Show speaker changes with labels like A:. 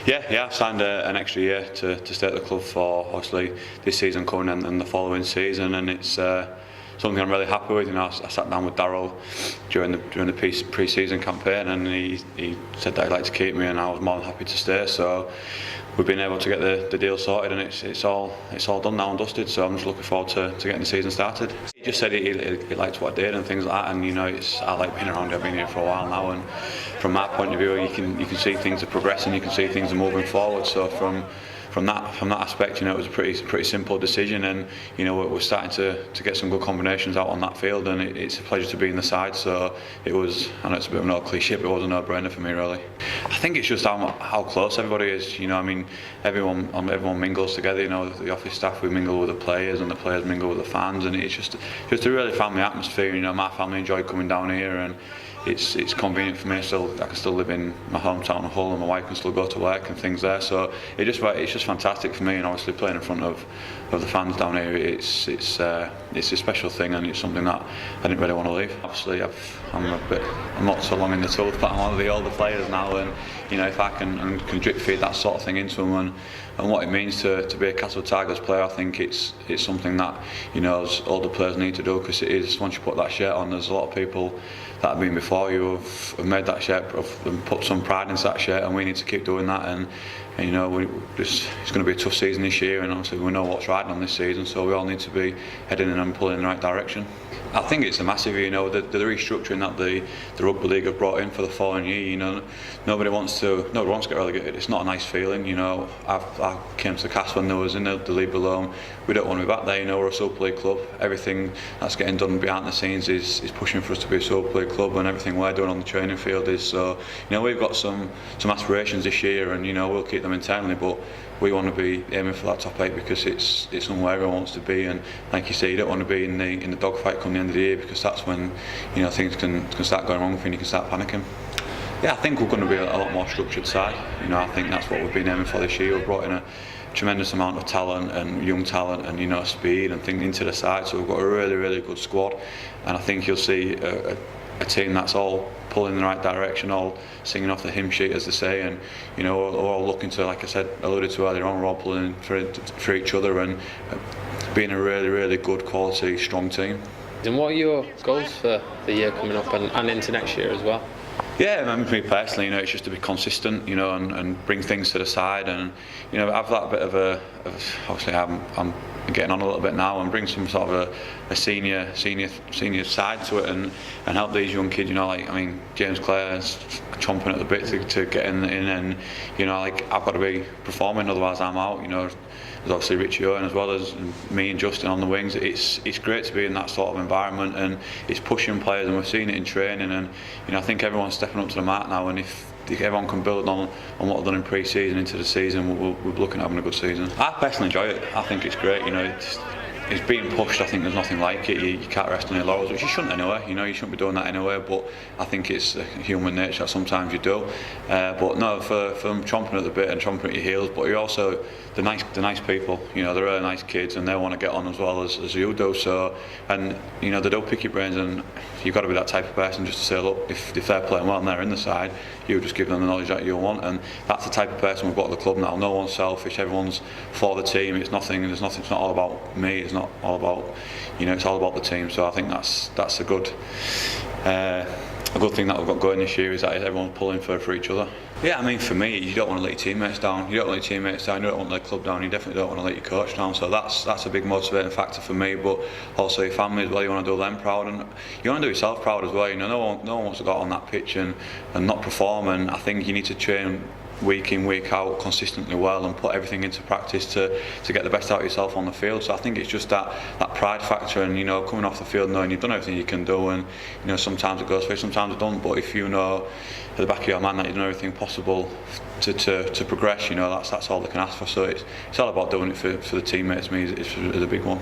A: Yeah, I've signed an extra year to stay at the club for obviously this season coming and the following season, and it's something I'm really happy with. You know, I sat down with Darryl during the pre-season campaign, and he said that he'd like to keep me, and I was more than happy to stay. So we've been able to get the deal sorted, and it's all done now and dusted. So I'm just looking forward to getting the season started. He just said he liked what I did and things like that, and you know, I like being around here. I've been here for a while now, and from my point of view, you can see things are progressing, you can see things are moving forward. So from that aspect, you know, it was a pretty simple decision, and you know, we're starting to get some good combinations out on that field, and it's a pleasure to be in the side. So it was, I know it's a bit of an old cliche, but it was a no-brainer for me, really. I think it's just how close everybody is. You know, I mean, everyone mingles together. You know, the office staff, we mingle with the players, and the players mingle with the fans, and it's just a really family atmosphere. You know, my family enjoy coming down here, and it's convenient for me. I can still live in my hometown of Hull, and my wife can still go to work and things there. So it's just fantastic for me, and obviously playing in front of the fans down here, it's a special thing, and it's something that I didn't really want to leave. Obviously, I'm not so long in the tooth, but I'm one of the older players now, and you know, if I can drip feed that sort of thing into them, and what it means to be a Castle Tigers player, I think it's something that, you know, as older players need to do, because it is, once you put that shirt on, there's a lot of people that have been before you have made that shirt and put some pride into that shirt, and we need to keep doing that. And you know, it's going to be a tough season this year, and obviously we know what's riding on this season, so we all need to be heading in and pulling in the right direction. I think it's a massive, you know, the restructuring that the Rugby League have brought in for the following year. You know, nobody wants to get relegated. It's not a nice feeling. You know, I came to the Cast when there was in the league below. We don't want to be back there. You know, we're a Super League club. Everything that's getting done behind the scenes is pushing for us to be a Super League club, and everything we're doing on the training field is. So, you know, we've got some aspirations this year, and you know, we'll keep them internally, but we want to be aiming for that top 8, because it's somewhere everyone wants to be. And like you say, you don't want to be in the dogfight come the end of the year, because that's when, you know, things can start going wrong for you and you can start panicking. Yeah, I think we're going to be a lot more structured side. You know, I think that's what we've been aiming for this year. We've brought in a tremendous amount of talent and young talent, and you know, speed and things into the side. So we've got a really good squad, and I think you'll see a team that's all pulling in the right direction, all singing off the hymn sheet, as they say, and you know, we're all looking to, like I said, alluded to earlier on, we're all pulling for each other, and being a really good quality, strong team.
B: And what are your goals for the year coming up and into next year as well?
A: Yeah, I mean, for me personally, you know, it's just to be consistent, you know, and bring things to the side, and you know, have that bit of obviously I'm getting on a little bit now, and bring some sort of a senior side to it, and help these young kids. You know, like, I mean, James Clare's chomping at the bit to get in, and you know, like, I've got to be performing, otherwise I'm out. You know, there's obviously Richie Owen as well as me and Justin on the wings. It's great to be in that sort of environment, and it's pushing players, and we're seeing it in training, and you know, I think everyone's stepping up to the mark now, and if everyone can build on what they've done in pre-season into the season, we're looking at having a good season. I personally enjoy it. I think it's great. You know, it's being pushed. I think there's nothing like it. You can't rest on your laurels, which you shouldn't anyway. You know, you shouldn't be doing that anyway. But I think it's human nature that sometimes you do. But no, for them chomping at the bit and chomping at your heels. But you're also the nice people. You know, they're really nice kids, and they want to get on as well as you do. So, and you know, they don't pick your brains, and you've got to be that type of person just to say, look, if they're playing well and they're in the side, you just give them the knowledge that you want. And that's the type of person we've got at the club now. No one's selfish. Everyone's for the team. It's nothing. It's not all about me. It's not all about, you know, it's all about the team. So I think that's a good thing that we've got going this year, is that everyone's pulling for each other. Yeah, I mean, for me, you don't want to let your teammates down. You don't want to let your teamates down. You don't want to let the club down. You definitely don't want to let your coach down. So that's a big motivating factor for me. But also your family as well. You want to do them proud, and you want to do yourself proud as well. You know, no one wants to go out on that pitch and not perform. And I think you need to train week in, week out, consistently well, and put everything into practice to get the best out of yourself on the field. So I think it's just that pride factor, and you know, coming off the field knowing you've done everything you can do, and you know, sometimes it goes through, sometimes it don't. But if you know at the back of your mind that you've done everything possible to progress, you know, that's all they can ask for. So it's all about doing it for the teammates. Me is a big one.